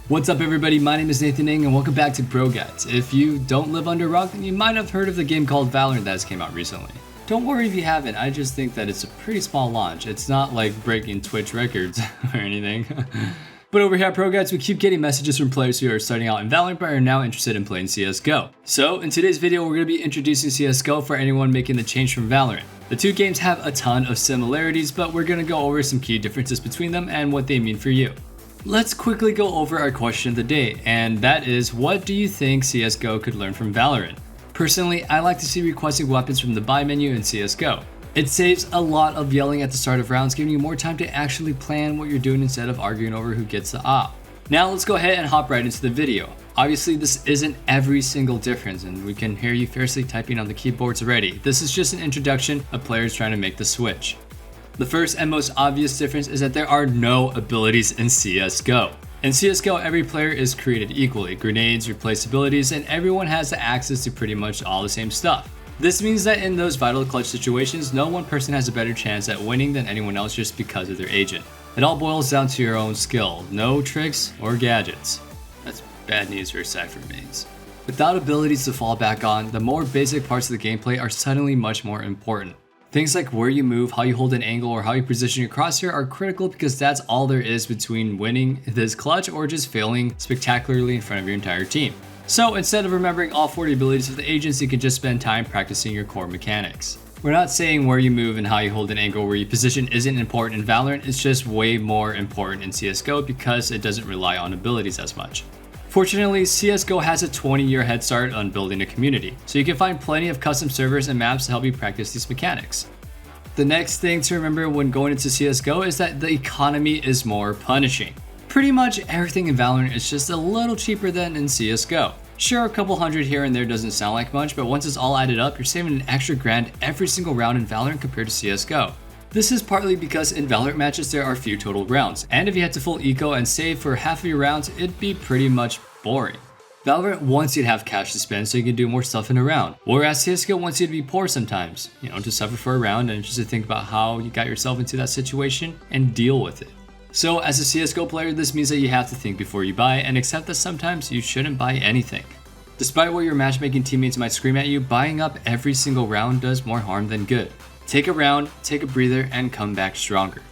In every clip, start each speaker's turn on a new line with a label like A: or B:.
A: What's up everybody, my name is Nathan Ng and welcome back to ProGuides. If you don't live under a rock, then you might have heard of the game called Valorant that has came out recently. Don't worry if you haven't, I just think that it's a pretty small launch. It's not like breaking Twitch records or anything. But over here at ProGuides, we keep getting messages from players who are starting out in Valorant but are now interested in playing CSGO. So in today's video, we're going to be introducing CSGO for anyone making the change from Valorant. The two games have a ton of similarities, but we're going to go over some key differences between them and what they mean for you. Let's quickly go over our question of the day, and that is, what do you think CSGO could learn from Valorant? Personally, I like to see requesting weapons from the buy menu in CSGO. It saves a lot of yelling at the start of rounds, giving you more time to actually plan what you're doing instead of arguing over who gets the op. Now let's go ahead and hop right into the video. Obviously this isn't every single difference, and we can hear you fiercely typing on the keyboards already. This is just an introduction of players trying to make the switch. The first and most obvious difference is that there are no abilities in CSGO. In CSGO, every player is created equally. Grenades replace abilities, and everyone has access to pretty much all the same stuff. This means that in those vital clutch situations, no one person has a better chance at winning than anyone else just because of their agent. It all boils down to your own skill, no tricks or gadgets. That's bad news for Cypher mains. Without abilities to fall back on, the more basic parts of the gameplay are suddenly much more important. Things like where you move, how you hold an angle, or how you position your crosshair are critical because that's all there is between winning this clutch or just failing spectacularly in front of your entire team. So instead of remembering all 40 abilities of the agents, you can just spend time practicing your core mechanics. We're not saying where you move and how you hold an angle, where you position isn't important in Valorant, it's just way more important in CSGO because it doesn't rely on abilities as much. Fortunately, CSGO has a 20-year head start on building a community, so you can find plenty of custom servers and maps to help you practice these mechanics. The next thing to remember when going into CSGO is that the economy is more punishing. Pretty much everything in Valorant is just a little cheaper than in CSGO. Sure, a couple hundred here and there doesn't sound like much, but once it's all added up, you're saving an extra grand every single round in Valorant compared to CSGO. This is partly because in Valorant matches there are few total rounds, and if you had to full eco and save for half of your rounds, it'd be pretty much boring. Valorant wants you to have cash to spend so you can do more stuff in a round, whereas CSGO wants you to be poor sometimes, to suffer for a round and just to think about how you got yourself into that situation and deal with it. So as a CSGO player, this means that you have to think before you buy and accept that sometimes you shouldn't buy anything. Despite what your matchmaking teammates might scream at you, buying up every single round does more harm than good. Take a round, take a breather, and come back stronger.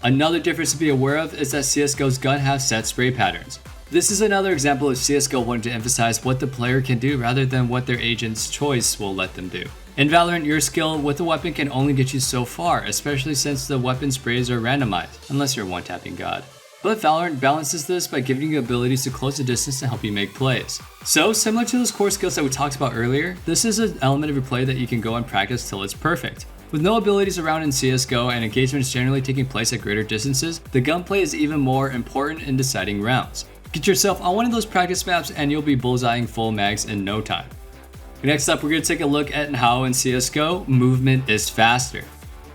A: Another difference to be aware of is that CSGO's gun has set spray patterns. This is another example of CSGO wanting to emphasize what the player can do rather than what their agent's choice will let them do. In Valorant, your skill with the weapon can only get you so far, especially since the weapon sprays are randomized, unless you're one-tapping God. But Valorant balances this by giving you abilities to close the distance to help you make plays. So, similar to those core skills that we talked about earlier, this is an element of your play that you can go and practice till it's perfect. With no abilities around in CSGO and engagements generally taking place at greater distances, the gunplay is even more important in deciding rounds. Get yourself on one of those practice maps and you'll be bullseyeing full mags in no time. Next up, we're going to take a look at how in CSGO, movement is faster.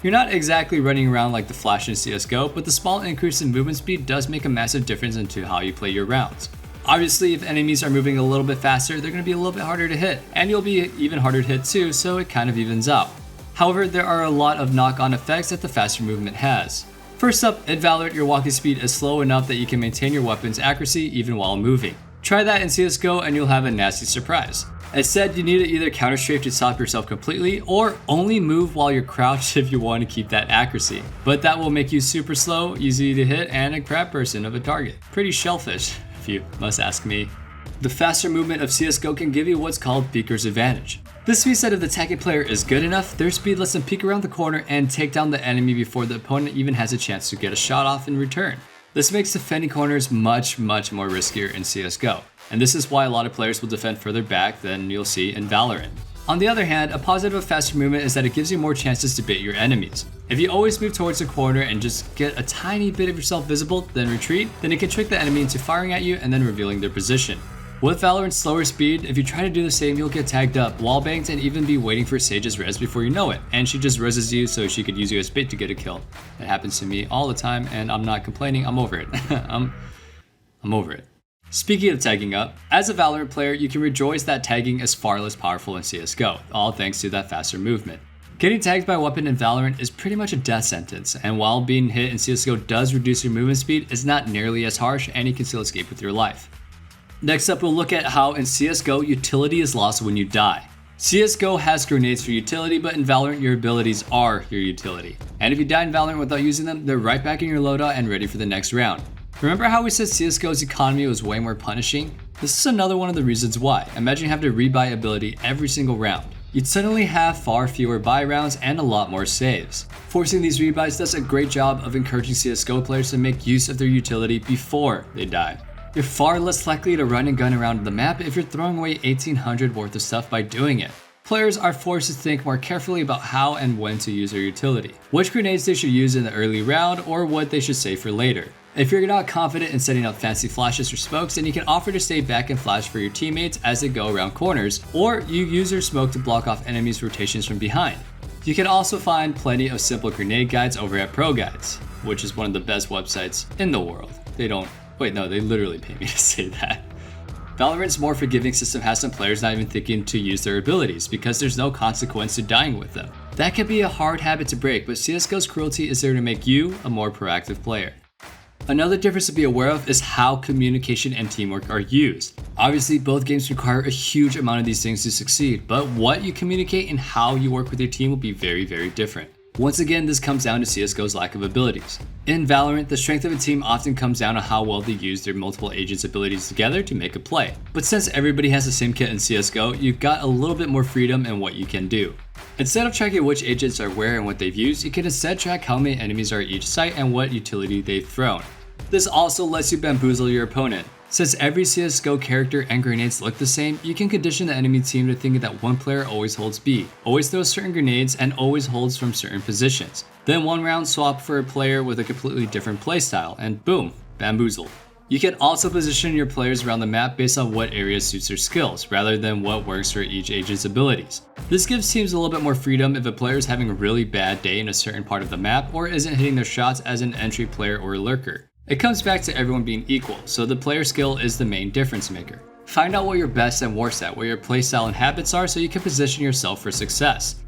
A: You're not exactly running around like the Flash in CSGO, but the small increase in movement speed does make a massive difference into how you play your rounds. Obviously, if enemies are moving a little bit faster, they're going to be a little bit harder to hit, and you'll be even harder to hit too, so it kind of evens out. However, there are a lot of knock-on effects that the faster movement has. First up, in Valorant, your walking speed is slow enough that you can maintain your weapon's accuracy even while moving. Try that in CSGO and you'll have a nasty surprise. Instead, you need to either counter-strafe to stop yourself completely, or only move while you're crouched if you want to keep that accuracy. But that will make you super slow, easy to hit, and a crap person of a target. Pretty shellfish, if you must ask me. The faster movement of CSGO can give you what's called Peeker's advantage. This means that if the attacking player is good enough, their speed lets them peek around the corner and take down the enemy before the opponent even has a chance to get a shot off in return. This makes defending corners much more riskier in CSGO, and this is why a lot of players will defend further back than you'll see in Valorant. On the other hand, a positive of faster movement is that it gives you more chances to bait your enemies. If you always move towards the corner and just get a tiny bit of yourself visible, then retreat, then it can trick the enemy into firing at you and then revealing their position. With Valorant's slower speed, if you try to do the same, you'll get tagged up, wallbanged, and even be waiting for Sage's res before you know it, and she just reses you so she could use you as bait to get a kill. It happens to me all the time, and I'm not complaining, I'm over it. I'm over it. Speaking of tagging up, as a Valorant player, you can rejoice that tagging is far less powerful in CSGO, all thanks to that faster movement. Getting tagged by a weapon in Valorant is pretty much a death sentence, and while being hit in CSGO does reduce your movement speed, it's not nearly as harsh and you can still escape with your life. Next up, we'll look at how in CSGO utility is lost when you die. CSGO has grenades for utility, but in Valorant your abilities are your utility. And if you die in Valorant without using them, they're right back in your loadout and ready for the next round. Remember how we said CSGO's economy was way more punishing? This is another one of the reasons why. Imagine having to rebuy ability every single round. You'd suddenly have far fewer buy rounds and a lot more saves. Forcing these rebuys does a great job of encouraging CSGO players to make use of their utility before they die. You're far less likely to run and gun around the map if you're throwing away 1800 worth of stuff by doing it. Players are forced to think more carefully about how and when to use their utility, which grenades they should use in the early round or what they should save for later. If you're not confident in setting up fancy flashes or smokes, then you can offer to stay back and flash for your teammates as they go around corners, or you use your smoke to block off enemies' rotations from behind. You can also find plenty of simple grenade guides over at ProGuides, which is one of the best websites in the world. They literally pay me to say that. Valorant's more forgiving system has some players not even thinking to use their abilities because there's no consequence to dying with them. That can be a hard habit to break, but CSGO's cruelty is there to make you a more proactive player. Another difference to be aware of is how communication and teamwork are used. Obviously, both games require a huge amount of these things to succeed, but what you communicate and how you work with your team will be very, very different. Once again, this comes down to CSGO's lack of abilities. In Valorant, the strength of a team often comes down to how well they use their multiple agents' abilities together to make a play. But since everybody has the same kit in CSGO, you've got a little bit more freedom in what you can do. Instead of tracking which agents are where and what they've used, you can instead track how many enemies are at each site and what utility they've thrown. This also lets you bamboozle your opponent. Since every CSGO character and grenades look the same, you can condition the enemy team to think that one player always holds B, always throws certain grenades, and always holds from certain positions. Then one round swap for a player with a completely different playstyle, and boom, bamboozled. You can also position your players around the map based on what area suits their skills, rather than what works for each agent's abilities. This gives teams a little bit more freedom if a player is having a really bad day in a certain part of the map or isn't hitting their shots as an entry player or a lurker. It comes back to everyone being equal, so the player skill is the main difference maker. Find out what you're best and worst at, what your playstyle and habits are so you can position yourself for success.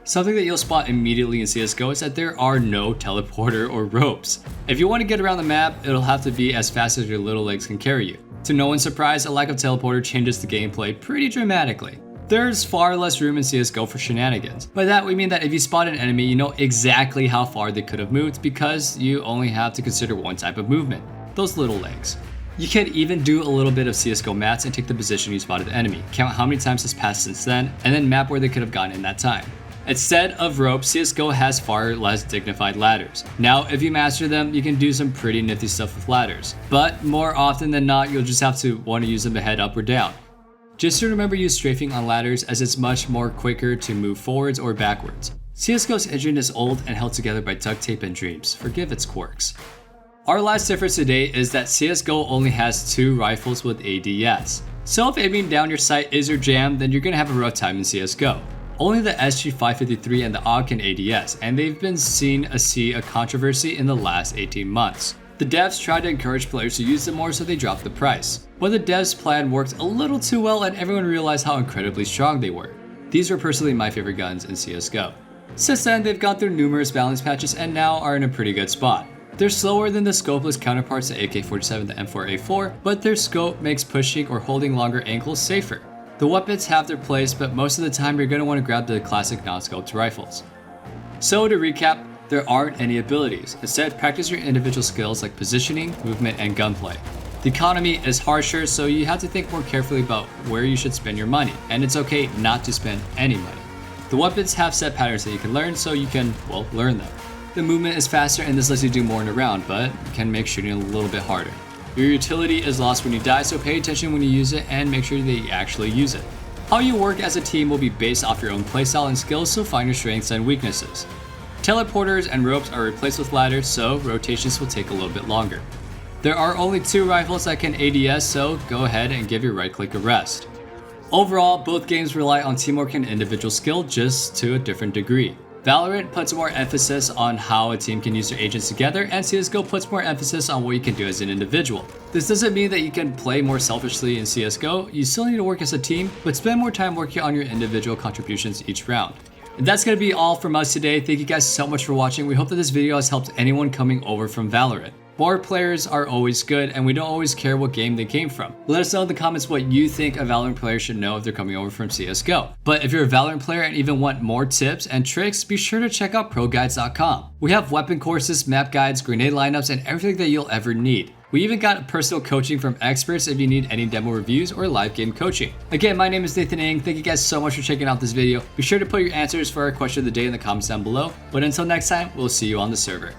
A: Something that you'll spot immediately in CSGO is that there are no teleporter or ropes. If you want to get around the map, it'll have to be as fast as your little legs can carry you. To no one's surprise, a lack of teleporter changes the gameplay pretty dramatically. There's far less room in CSGO for shenanigans. By that we mean that if you spot an enemy, you know exactly how far they could have moved because you only have to consider one type of movement, those little legs. You can even do a little bit of CSGO maths and take the position you spotted the enemy, count how many times has passed since then, and then map where they could have gone in that time. Instead of ropes, CSGO has far less dignified ladders. Now, if you master them, you can do some pretty nifty stuff with ladders, but more often than not, you'll just have to want to use them to head up or down. Just to remember use strafing on ladders as it's much more quicker to move forwards or backwards. CSGO's engine is old and held together by duct tape and dreams, forgive its quirks. Our last difference today is that CSGO only has 2 rifles with ADS. So if aiming down your sight is your jam, then you're gonna have a rough time in CSGO. Only the SG-553 and the AUG can ADS, and they've been seen a sea of controversy in the last 18 months. The devs tried to encourage players to use them more, so they dropped the price. But the devs' plan worked a little too well and everyone realized how incredibly strong they were. These were personally my favorite guns in CSGO. Since then, they've gone through numerous balance patches and now are in a pretty good spot. They're slower than the scopeless counterparts to AK-47 the M4A4, but their scope makes pushing or holding longer angles safer. The weapons have their place, but most of the time you're going to want to grab the classic non-scoped rifles. So to recap, there aren't any abilities. Instead, practice your individual skills like positioning, movement, and gunplay. The economy is harsher, so you have to think more carefully about where you should spend your money, and it's okay not to spend any money. The weapons have set patterns that you can learn, so you can, learn them. The movement is faster and this lets you do more in a round, but can make shooting a little bit harder. Your utility is lost when you die, so pay attention when you use it and make sure that you actually use it. How you work as a team will be based off your own playstyle and skills, so find your strengths and weaknesses. Teleporters and ropes are replaced with ladders, so rotations will take a little bit longer. There are only 2 rifles that can ADS, so go ahead and give your right click a rest. Overall, both games rely on teamwork and individual skill, just to a different degree. Valorant puts more emphasis on how a team can use their agents together, and CSGO puts more emphasis on what you can do as an individual. This doesn't mean that you can play more selfishly in CSGO, you still need to work as a team, but spend more time working on your individual contributions each round. And that's going to be all from us today. Thank you guys so much for watching. We hope that this video has helped anyone coming over from Valorant. More players are always good, and we don't always care what game they came from. Let us know in the comments what you think a Valorant player should know if they're coming over from CSGO. But if you're a Valorant player and even want more tips and tricks, be sure to check out ProGuides.com. We have weapon courses, map guides, grenade lineups, and everything that you'll ever need. We even got personal coaching from experts if you need any demo reviews or live game coaching. Again, my name is Nathan Ng. Thank you guys so much for checking out this video. Be sure to put your answers for our question of the day in the comments down below. But until next time, we'll see you on the server.